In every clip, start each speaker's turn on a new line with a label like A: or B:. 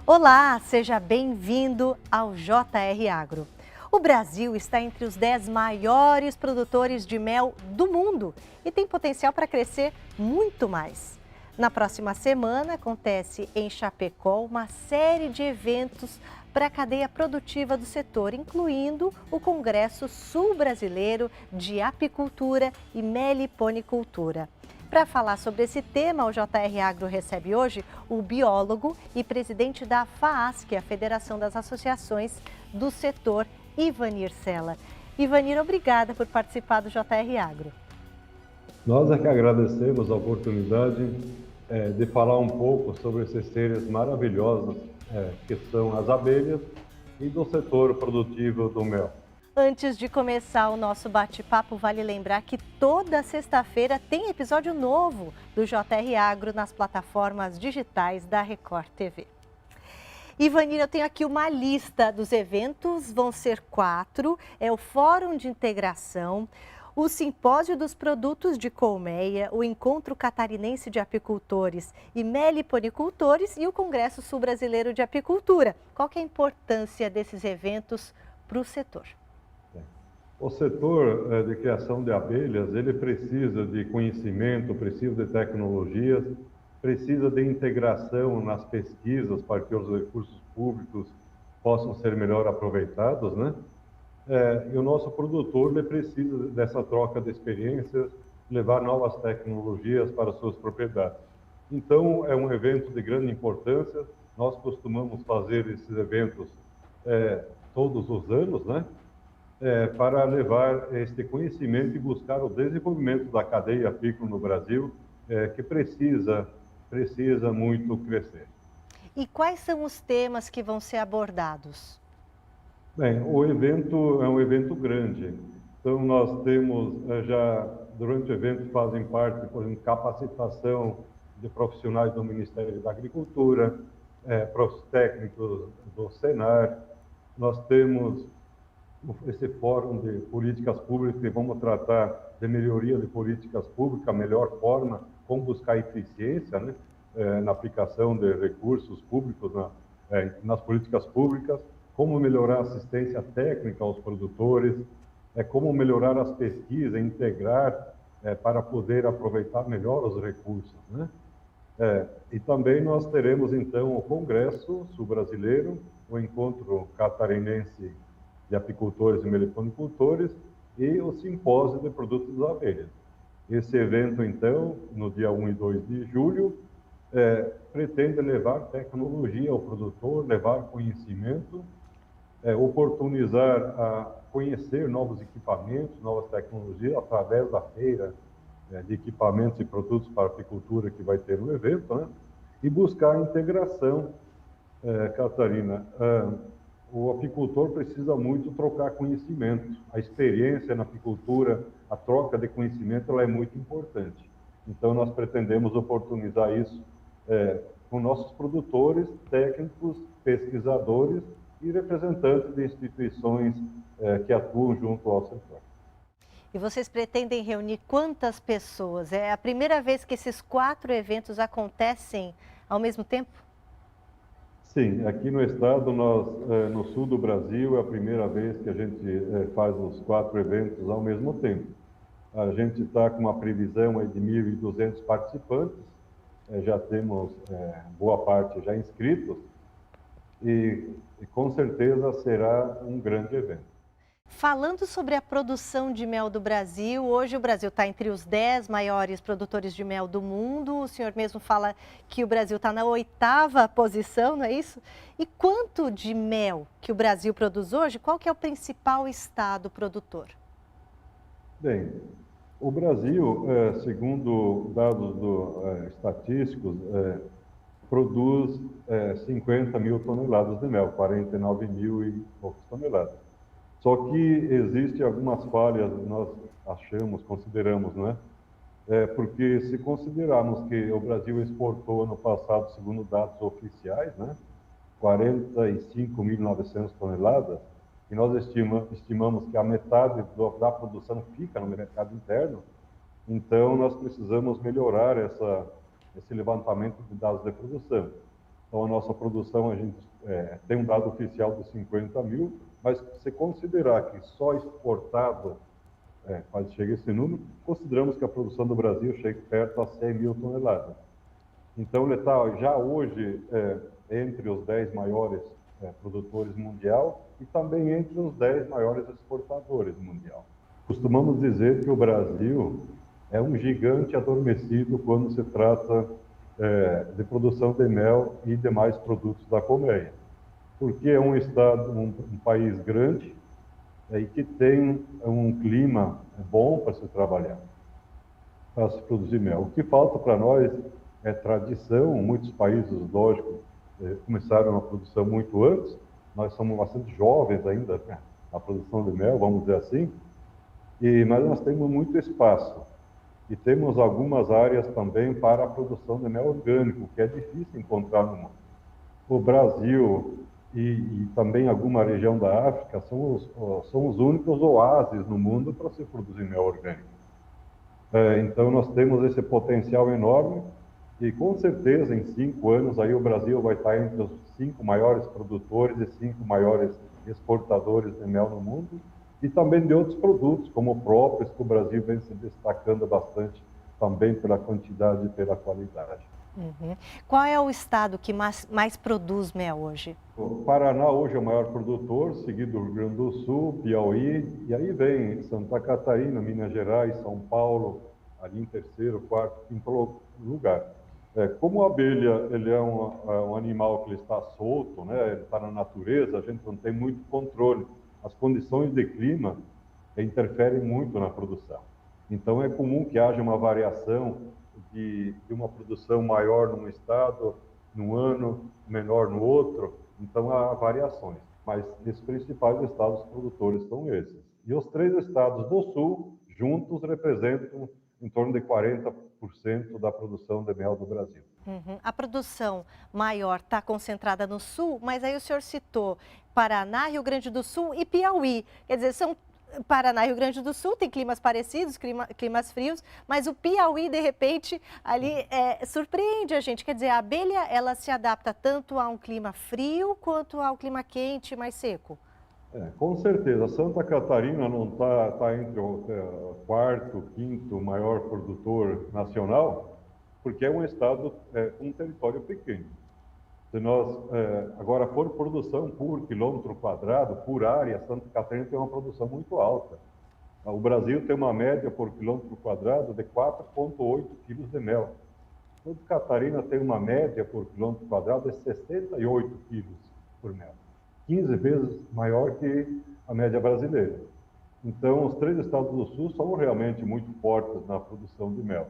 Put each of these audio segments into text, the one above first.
A: Olá, seja bem-vindo ao JR Agro. O Brasil está entre os 10 maiores produtores de mel do mundo e tem potencial para crescer muito mais. Na próxima semana, acontece em Chapecó uma série de eventos para a cadeia produtiva do setor, incluindo o Congresso Sul-Brasileiro de Apicultura e Meliponicultura. Para falar sobre esse tema, o JR Agro recebe hoje o biólogo e presidente da FAASC, a Federação das Associações do Setor, Ivanir Sela. Ivanir, obrigada por participar do JR Agro.
B: Nós é que agradecemos a oportunidade de falar um pouco sobre esses seres maravilhosos que são as abelhas e do setor produtivo do mel.
A: Antes de começar o nosso bate-papo, vale lembrar que toda sexta-feira tem episódio novo do JR Agro nas plataformas digitais da Record TV. Ivanir, eu tenho aqui uma lista dos eventos, vão ser 4, é o Fórum de Integração, o Simpósio dos Produtos de Colmeia, o Encontro Catarinense de Apicultores e Meliponicultores e o Congresso Sul-Brasileiro de Apicultura. Qual que é a importância desses eventos para o setor?
B: O setor de criação de abelhas, ele precisa de conhecimento, precisa de tecnologias, precisa de integração nas pesquisas para que os recursos públicos possam ser melhor aproveitados, né? E o nosso produtor ele precisa dessa troca de experiências, levar novas tecnologias para suas propriedades. Então, é um evento de grande importância. Nós costumamos fazer esses eventos todos os anos, né? Para levar este conhecimento e buscar o desenvolvimento da cadeia apícola no Brasil, que precisa muito crescer.
A: E quais são os temas que vão ser abordados?
B: Bem, o evento é um evento grande, então nós temos durante o evento fazem parte, por exemplo, capacitação de profissionais do Ministério da Agricultura, técnicos do Senar, nós temos esse fórum de políticas públicas que vamos tratar de melhoria de políticas públicas, a melhor forma, como buscar eficiência, né, na aplicação de recursos públicos nas políticas públicas, como melhorar a assistência técnica aos produtores, como melhorar as pesquisas, integrar para poder aproveitar melhor os recursos, né? E também nós teremos então o Congresso Sul-Brasileiro, o Encontro Catarinense de Apicultores e Meliponicultores e o Simpósio de Produtos das Abelhas. Esse evento, então, no dia 1 e 2 de julho, pretende levar tecnologia ao produtor, levar conhecimento, oportunizar a conhecer novos equipamentos, novas tecnologias, através da feira de equipamentos e produtos para apicultura que vai ter no evento, né? E buscar a integração, Catarina. O apicultor precisa muito trocar conhecimento. A experiência na apicultura, a troca de conhecimento, ela é muito importante. Então, nós pretendemos oportunizar isso com nossos produtores, técnicos, pesquisadores e representantes de instituições que atuam junto ao setor.
A: E vocês pretendem reunir quantas pessoas? É a primeira vez que esses 4 eventos acontecem ao mesmo tempo?
B: Sim, aqui no estado, no sul do Brasil, é a primeira vez que a gente faz os 4 eventos ao mesmo tempo. A gente está com uma previsão aí de 1.200 participantes, já temos boa parte já inscritos, e com certeza será um grande evento.
A: Falando sobre a produção de mel do Brasil, hoje o Brasil está entre os 10 maiores produtores de mel do mundo. O senhor mesmo fala que o Brasil está na 8ª posição, não é isso? E quanto de mel que o Brasil produz hoje? Qual que é o principal estado produtor?
B: Bem, o Brasil, segundo dados estatísticos, produz 50 mil toneladas de mel, 49 mil e poucas toneladas. Só que existem algumas falhas, nós consideramos, né? Porque se considerarmos que o Brasil exportou ano passado, segundo dados oficiais, né, 45.900 toneladas, e nós estimamos que a metade da produção fica no mercado interno, então nós precisamos melhorar esse levantamento de dados de produção. Então, a nossa produção, a gente tem um dado oficial de 50 mil, mas se considerar que só exportado quase chega esse número, consideramos que a produção do Brasil chega perto a 100 mil toneladas. Então, ele está já hoje entre os 10 maiores produtores mundial e também entre os 10 maiores exportadores mundial. Costumamos dizer que o Brasil é um gigante adormecido quando se trata de produção de mel e demais produtos da colmeia, porque é um estado, um país grande e que tem um clima bom para se trabalhar, para se produzir mel. O que falta para nós é tradição. Muitos países, lógico, começaram a produção muito antes. Nós somos bastante jovens ainda, né, na produção de mel, vamos dizer assim, mas nós temos muito espaço. E temos algumas áreas também para a produção de mel orgânico, que é difícil encontrar no mundo. O Brasil e também alguma região da África são os únicos oásis no mundo para se produzir mel orgânico. Então, nós temos esse potencial enorme e, com certeza, em 5 anos, aí o Brasil vai estar entre os 5 maiores produtores e 5 maiores exportadores de mel no mundo, e também de outros produtos, como próprios, que o Brasil vem se destacando bastante também pela quantidade e pela qualidade.
A: Uhum. Qual é o estado que mais produz mel hoje?
B: O Paraná hoje é o maior produtor, seguido do Rio Grande do Sul, Piauí, e aí vem Santa Catarina, Minas Gerais, São Paulo, ali em terceiro, quarto, quinto lugar. Como a abelha ele é um animal que ele está solto, né? Ele está na natureza, a gente não tem muito controle. As condições de clima interferem muito na produção. Então, é comum que haja uma variação de uma produção maior num estado, num ano, menor no outro. Então, há variações. Mas, os principais estados produtores são esses. E os 3 estados do sul, juntos, representam em torno de 40% da produção de mel do Brasil.
A: Uhum. A produção maior está concentrada no sul, mas aí o senhor citou Paraná, Rio Grande do Sul e Piauí. Quer dizer, Paraná e Rio Grande do Sul têm climas parecidos, climas frios, mas o Piauí, de repente, ali surpreende a gente. Quer dizer, a abelha, ela se adapta tanto a um clima frio quanto ao clima quente, mais seco.
B: Com certeza. Santa Catarina não está entre o quarto, quinto maior produtor nacional, porque é um estado com um território pequeno. Se nós agora for produção por quilômetro quadrado, por área, Santa Catarina tem uma produção muito alta. O Brasil tem uma média por quilômetro quadrado de 4,8 quilos de mel. Santa Catarina tem uma média por quilômetro quadrado de 68 quilos por mel, 15 vezes maior que a média brasileira. Então, os 3 estados do sul são realmente muito fortes na produção de mel.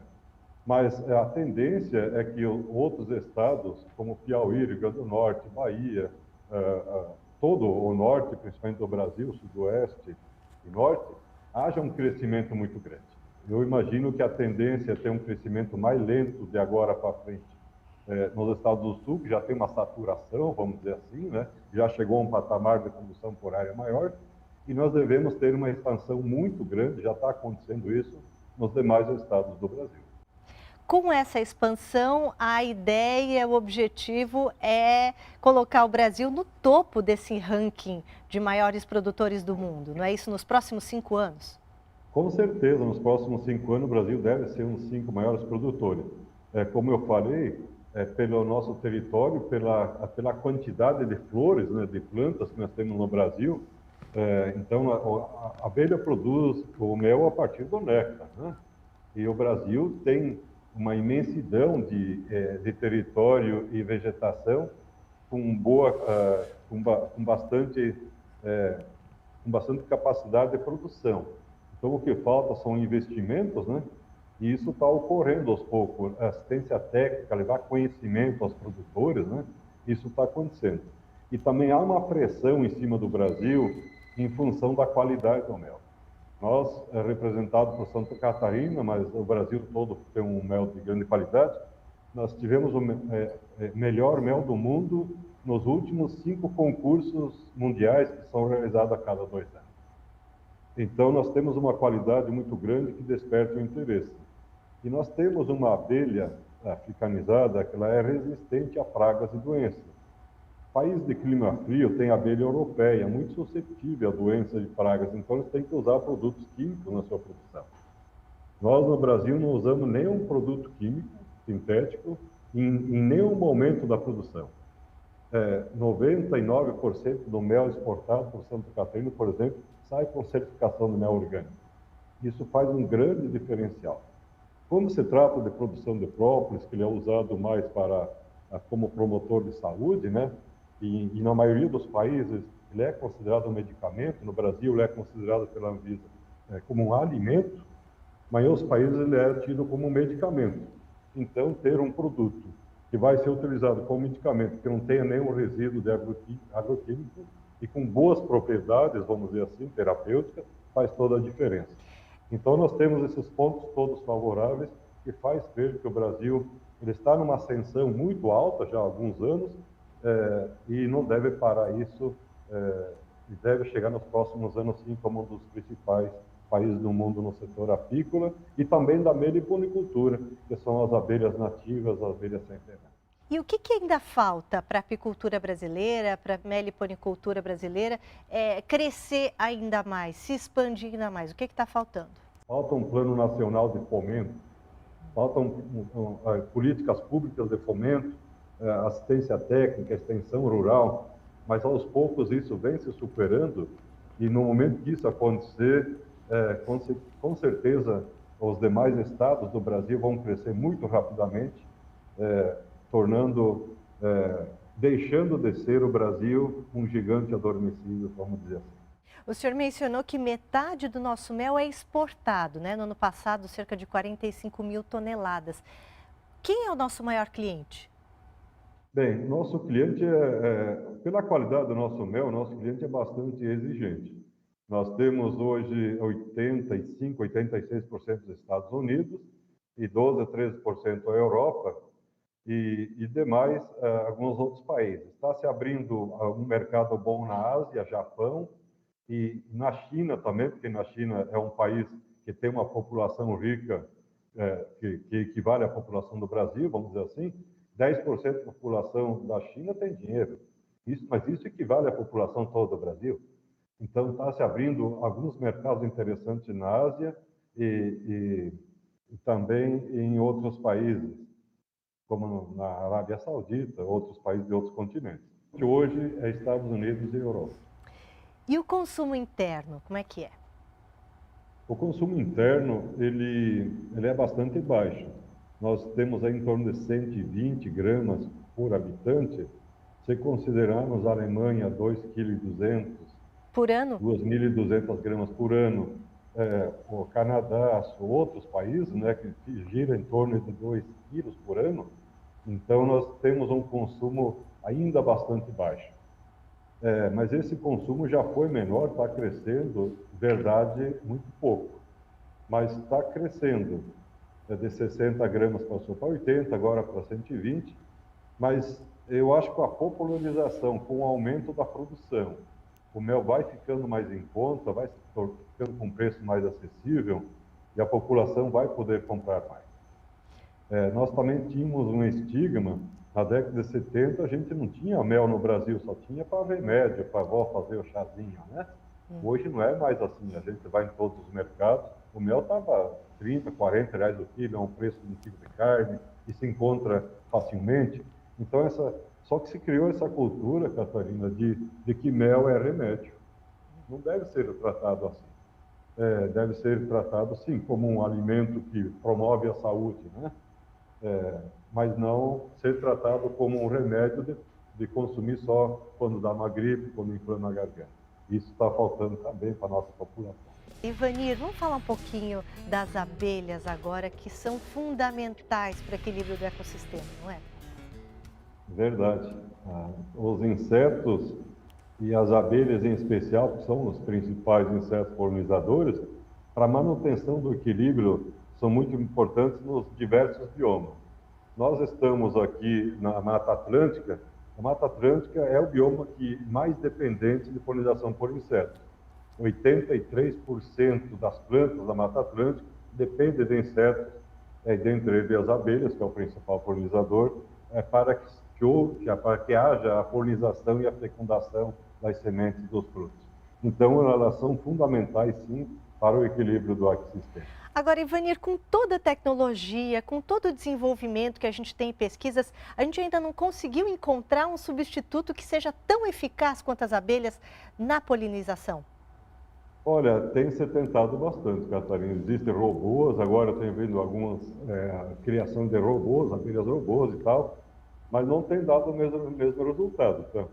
B: Mas a tendência é que outros estados, como Piauí, Rio Grande do Norte, Bahia, todo o norte, principalmente do Brasil, sudoeste e norte, haja um crescimento muito grande. Eu imagino que a tendência é ter um crescimento mais lento de agora para frente. Nos estados do sul, que já tem uma saturação, vamos dizer assim, né? Já chegou a um patamar de produção por área maior, e nós devemos ter uma expansão muito grande, já está acontecendo isso, nos demais estados do Brasil.
A: Com essa expansão, a ideia, o objetivo é colocar o Brasil no topo desse ranking de maiores produtores do mundo, não é isso nos próximos 5 anos?
B: Com certeza, nos próximos 5 anos o Brasil deve ser um dos 5 maiores produtores. Como eu falei, pelo nosso território, pela quantidade de flores, né, de plantas que nós temos no Brasil. Então, a abelha produz o mel a partir do néctar, né? E o Brasil tem uma imensidão de território e vegetação com bastante capacidade de produção. Então, o que falta são investimentos, né? E isso está ocorrendo aos poucos. Assistência técnica, levar conhecimento aos produtores, né? Isso está acontecendo. E também há uma pressão em cima do Brasil em função da qualidade do mel. Nós, representados por Santa Catarina, mas o Brasil todo tem um mel de grande qualidade, nós tivemos o melhor mel do mundo nos últimos 5 concursos mundiais que são realizados a cada 2 anos. Então, nós temos uma qualidade muito grande que desperta o interesse. E nós temos uma abelha africanizada, que ela é resistente a pragas e doenças. País de clima frio tem abelha europeia, muito suscetível a doenças e pragas, então eles têm que usar produtos químicos na sua produção. Nós, no Brasil, não usamos nenhum produto químico sintético em nenhum momento da produção. 99% do mel exportado por Santa Catarina, por exemplo, sai com certificação de mel orgânico. Isso faz um grande diferencial. Quando se trata de produção de própolis, que ele é usado mais como promotor de saúde, né? E na maioria dos países ele é considerado um medicamento. No Brasil ele é considerado pela Anvisa como um alimento, mas em outros países ele é tido como um medicamento. Então, ter um produto que vai ser utilizado como medicamento, que não tenha nenhum resíduo de agroquímico e com boas propriedades, vamos dizer assim, terapêuticas, faz toda a diferença. Então, nós temos esses pontos todos favoráveis que faz ver que o Brasil ele está numa ascensão muito alta já há alguns anos e não deve parar isso e deve chegar nos próximos anos, sim, como um dos principais países do mundo no setor apícola e também da meliponicultura, que são as abelhas nativas, as abelhas sem ferrão.
A: E o que ainda falta para a apicultura brasileira, para a meliponicultura brasileira, crescer ainda mais, se expandir ainda mais? O que está faltando?
B: Falta um plano nacional de fomento, faltam políticas públicas de fomento, assistência técnica, extensão rural, mas aos poucos isso vem se superando e no momento que isso acontecer, com certeza os demais estados do Brasil vão crescer muito rapidamente, deixando de ser o Brasil um gigante adormecido, vamos dizer assim.
A: O senhor mencionou que metade do nosso mel é exportado, né? No ano passado, cerca de 45 mil toneladas. Quem é o nosso maior cliente?
B: Bem, nosso cliente, pela qualidade do nosso mel, nosso cliente é bastante exigente. Nós temos hoje 85%, 86% dos Estados Unidos e 12% a 13% a Europa e demais alguns outros países. Está se abrindo um mercado bom na Ásia, Japão e na China também, porque na China é um país que tem uma população rica, que equivale à população do Brasil, vamos dizer assim. 10% da população da China tem dinheiro, mas isso equivale à população toda do Brasil. Então, está se abrindo alguns mercados interessantes na Ásia e também em outros países, como na Arábia Saudita, outros países de outros continentes. Que hoje é Estados Unidos e Europa.
A: E o consumo interno, como é que é?
B: O consumo interno, ele é bastante baixo. Nós temos aí em torno de 120 gramas por habitante. Se considerarmos a Alemanha 2,2 kg
A: por ano?
B: 2.200 gramas por ano. O Canadá, outros países, né, que gira em torno de 2 quilos por ano. Então, nós temos um consumo ainda bastante baixo. Mas esse consumo já foi menor, está crescendo, verdade, muito pouco. Mas está crescendo. De 60 gramas passou para 80, agora para 120. Mas eu acho que a popularização, com o aumento da produção, o mel vai ficando mais em conta, vai ficando com preço mais acessível e a população vai poder comprar mais. Nós também tínhamos um estigma, na década de 70 a gente não tinha mel no Brasil, só tinha para remédio, para a avó fazer o chazinho, né? Hoje não é mais assim, a gente vai em todos os mercados, o mel estava 30, 40 reais o quilo, é um preço de um quilo de carne e se encontra facilmente. Então, só que se criou essa cultura, Catarina, de que mel é remédio. Não deve ser tratado assim. Deve ser tratado, sim, como um alimento que promove a saúde, né? Mas não ser tratado como um remédio de consumir só quando dá uma gripe, quando inflama a garganta. Isso está faltando também para a nossa população.
A: Ivanir, vamos falar um pouquinho das abelhas agora, que são fundamentais para o equilíbrio do ecossistema, não é?
B: Verdade. Os insetos e as abelhas em especial, que são os principais insetos polinizadores, para a manutenção do equilíbrio, são muito importantes nos diversos biomas. Nós estamos aqui na Mata Atlântica. A Mata Atlântica é o bioma mais dependente de polinização por insetos. 83% das plantas da Mata Atlântica dependem de insetos dentre eles as abelhas, que é o principal polinizador, para que haja a polinização e a fecundação das sementes dos frutos. Então, elas são fundamentais, sim, para o equilíbrio do ecossistema.
A: Agora, Ivanir, com toda a tecnologia, com todo o desenvolvimento que a gente tem em pesquisas, a gente ainda não conseguiu encontrar um substituto que seja tão eficaz quanto as abelhas na polinização?
B: Olha, tem se tentado bastante, Catarina. Existem robôs, agora tem havido algumas criação de robôs, abelhas robôs e tal, mas não tem dado o mesmo resultado. Então,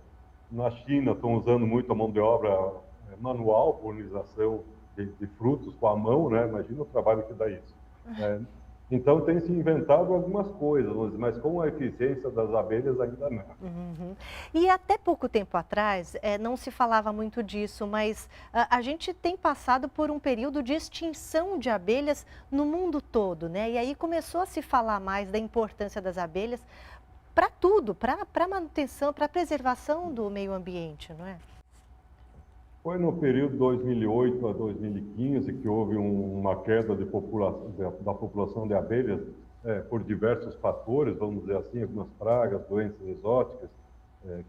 B: na China estão usando muito a mão de obra manual, polinização de frutos com a mão, né? Imagina o trabalho que dá isso. Então tem se inventado algumas coisas, mas com a eficiência das abelhas ainda não.
A: Uhum. E até pouco tempo atrás, não se falava muito disso, mas a gente tem passado por um período de extinção de abelhas no mundo todo, né? E aí começou a se falar mais da importância das abelhas para tudo, para a manutenção, para a preservação do meio ambiente, não é?
B: Foi no período 2008 a 2015 que houve uma queda da população de abelhas por diversos fatores, vamos dizer assim, algumas pragas, doenças exóticas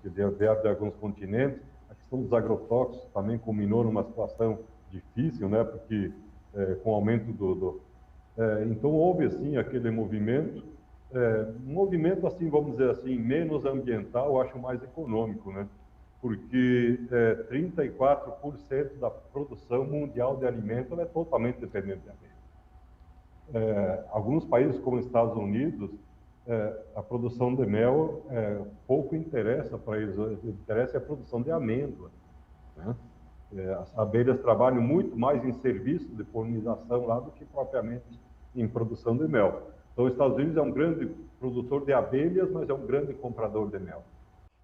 B: que vieram de alguns continentes. A questão dos agrotóxicos também culminou numa situação difícil, né? Porque com o aumento então houve assim aquele movimento, um movimento assim, vamos dizer assim, menos ambiental, eu acho mais econômico, né? Porque 34% da produção mundial de alimentos é totalmente dependente de abelha. Alguns países, como os Estados Unidos, a produção de mel pouco interessa para eles, o que interessa é a produção de amêndoa, né? As abelhas trabalham muito mais em serviço de polinização lá do que propriamente em produção de mel. Então, os Estados Unidos é um grande produtor de abelhas, mas é um grande comprador de mel.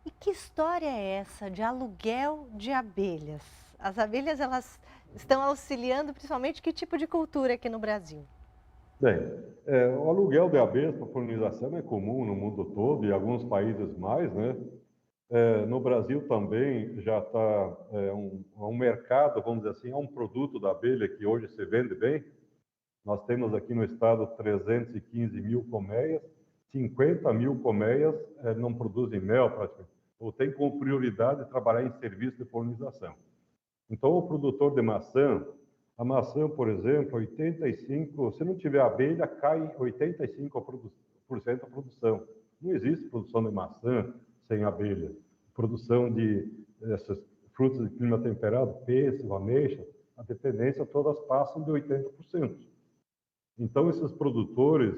A: E que história é essa de aluguel de abelhas? As abelhas, elas estão auxiliando principalmente que tipo de cultura aqui no Brasil?
B: Bem, o aluguel de abelhas para polinização é comum no mundo todo e em alguns países mais, né? No Brasil também já está um mercado, vamos dizer assim, é um produto da abelha que hoje se vende bem. Nós temos aqui no estado 315 mil colmeias, 50 mil colmeias não produzem mel praticamente, ou tem como prioridade trabalhar em serviço de polinização. Então, o produtor de maçã, a maçã, por exemplo, 85, se não tiver abelha, cai 85% da produção. Não existe produção de maçã sem abelha. Produção de essas frutas de clima temperado, pêssego, ameixa, a dependência todas passam de 80%. Então, esses produtores,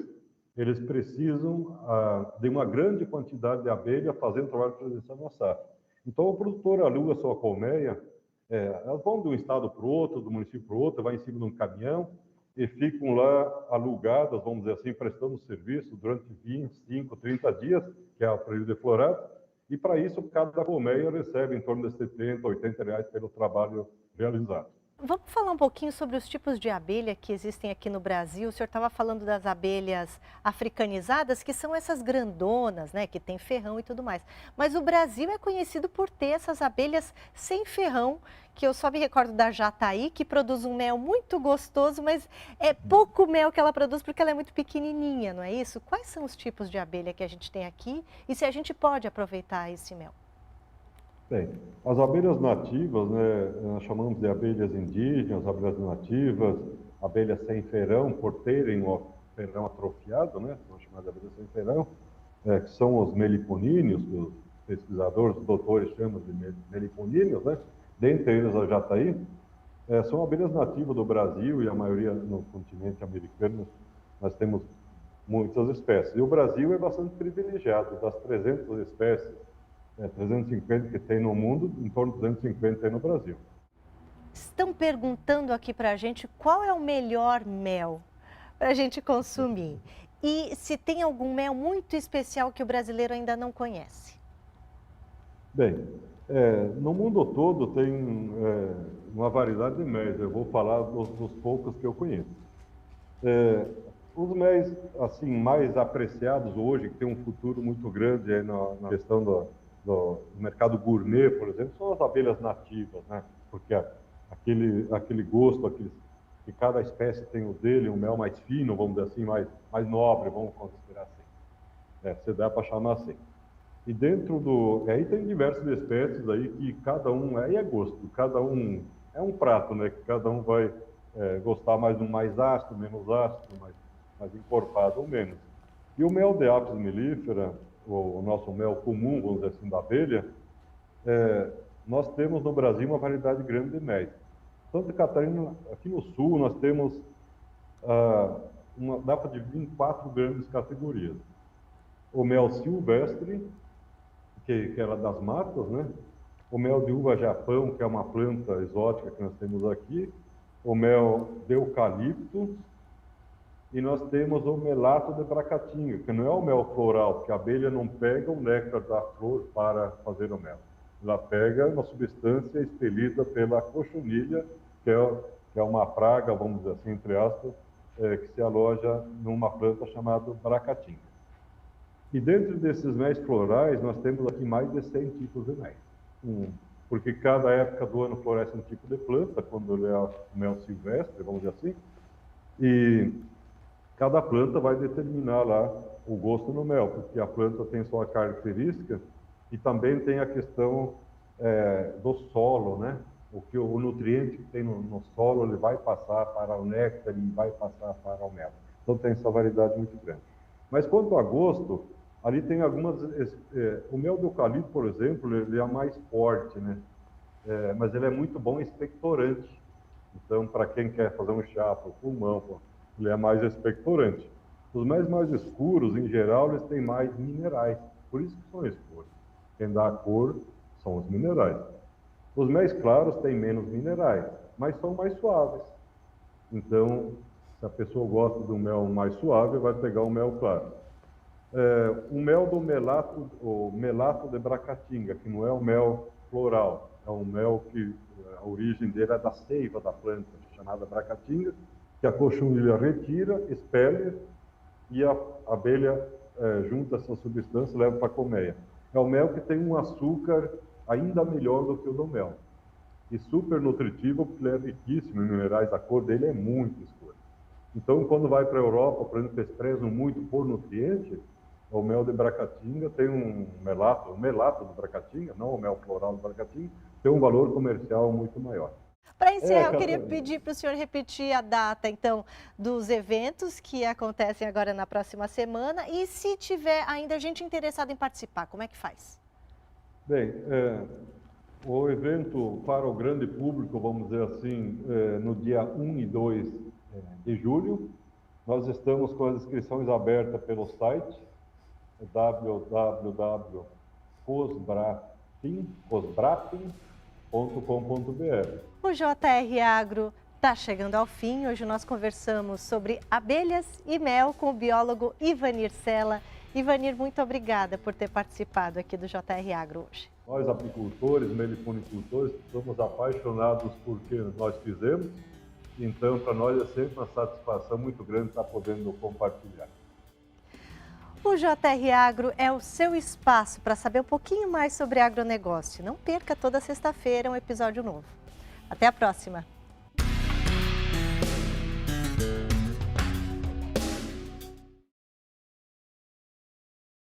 B: eles precisam de uma grande quantidade de abelha fazendo trabalho de prevenção na safra. Então, o produtor aluga sua colmeia, elas vão de um estado para o outro, do município para o outro, vai em cima de um caminhão e ficam lá alugadas, vamos dizer assim, prestando serviço durante 25, 30 dias, que é o período de florada, e para isso cada colmeia recebe em torno de 70, 80 reais pelo trabalho realizado.
A: Vamos falar um pouquinho sobre os tipos de abelha que existem aqui no Brasil. O senhor estava falando das abelhas africanizadas, que são essas grandonas, né, que tem ferrão e tudo mais. Mas o Brasil é conhecido por ter essas abelhas sem ferrão, que eu só me recordo da jataí, que produz um mel muito gostoso, mas é pouco mel que ela produz porque ela é muito pequenininha, não é isso? Quais são os tipos de abelha que a gente tem aqui e se a gente pode aproveitar esse mel?
B: Bem, as abelhas nativas, né, nós chamamos de abelhas indígenas, abelhas nativas, abelhas sem ferrão, por terem o ferrão atrofiado, né, são chamadas de abelhas sem ferrão, que são os meliponíneos, que os pesquisadores, os doutores chamam de meliponíneos, né, dentre eles a jataí, são abelhas nativas do Brasil e a maioria no continente americano, nós temos muitas espécies. E o Brasil é bastante privilegiado, das 300 espécies, 350 que tem no mundo, em torno de 250 tem no Brasil.
A: Estão perguntando aqui para a gente qual é o melhor mel para a gente consumir. E se tem algum mel muito especial que o brasileiro ainda não conhece.
B: Bem, no mundo todo tem uma variedade de méis. Eu vou falar dos poucos que eu conheço. Os méis assim, mais apreciados hoje, que tem um futuro muito grande na questão do mercado gourmet, por exemplo, são as abelhas nativas, né? Porque aquele gosto, que cada espécie tem o dele, um mel mais fino, vamos dizer assim, mais nobre, vamos considerar assim. Se dá para chamar assim. E dentro do... Aí tem diversas espécies aí que cada um... Aí é gosto, cada um... É um prato, né? Que cada um vai gostar mais de um mais ácido, menos ácido, mais encorpado ou menos. E o mel de Apis mellifera, o nosso mel comum, vamos dizer assim, da abelha, nós temos no Brasil uma variedade grande de mel. Santa Catarina, aqui no sul, nós temos, dá para dividir em 4 grandes categorias. O mel silvestre, que era das matas, né? O mel de uva Japão, que é uma planta exótica que nós temos aqui. O mel de eucalipto. E nós temos o melato de bracatinga, que não é o mel floral, porque a abelha não pega o néctar da flor para fazer o mel. Ela pega uma substância expelida pela cochonilha, que é uma praga, vamos dizer assim, entre aspas, que se aloja numa planta chamada bracatinga. E dentro desses méis florais, nós temos aqui mais de 100 tipos de méis. Porque cada época do ano floresce um tipo de planta, quando ele é o mel silvestre, vamos dizer assim, e cada planta vai determinar lá o gosto no mel, porque a planta tem sua característica e também tem a questão do solo, né? O nutriente que tem no solo, ele vai passar para o néctar e vai passar para o mel. Então tem essa variedade muito grande. Mas quanto a gosto, ali tem algumas... o mel do eucalipto, por exemplo, ele é mais forte, né? Mas ele é muito bom expectorante. Então, para quem quer fazer um chá para o pulmão, ele é mais expectorante. Os méis mais escuros, em geral, eles têm mais minerais. Por isso que são escuros. Quem dá a cor são os minerais. Os méis claros têm menos minerais, mas são mais suaves. Então, se a pessoa gosta de um mel mais suave, vai pegar o mel claro. O mel do melato, o melato de bracatinga, que não é o mel floral, é um mel que a origem dele é da seiva da planta, chamada bracatinga, que a cochonilha retira, expele, e a abelha junta essa substância e leva para a colmeia. É o mel que tem um açúcar ainda melhor do que o do mel. E super nutritivo, porque ele é riquíssimo em minerais, a cor dele é muito escura. Então, quando vai para a Europa, por exemplo, eles prezam muito por nutriente, o mel de bracatinga tem um melato de bracatinga, não o mel floral de bracatinga, tem um valor comercial muito maior.
A: Para encerrar, eu queria pedir para o senhor repetir a data, então, dos eventos que acontecem agora na próxima semana e se tiver ainda gente interessada em participar, como é que faz?
B: Bem, o evento para o grande público, vamos dizer assim, no dia 1 e 2 de julho, nós estamos com as inscrições abertas pelo site www.cosbrapin.com.br.
A: O JR Agro está chegando ao fim. Hoje nós conversamos sobre abelhas e mel com o biólogo Ivanir Sela. Ivanir, muito obrigada por ter participado aqui do JR Agro hoje.
B: Nós, apicultores, meliponicultores, somos apaixonados por que nós fizemos. Então, para nós é sempre uma satisfação muito grande estar podendo compartilhar.
A: O JR Agro é o seu espaço para saber um pouquinho mais sobre agronegócio. Não perca toda sexta-feira um episódio novo. Até a próxima!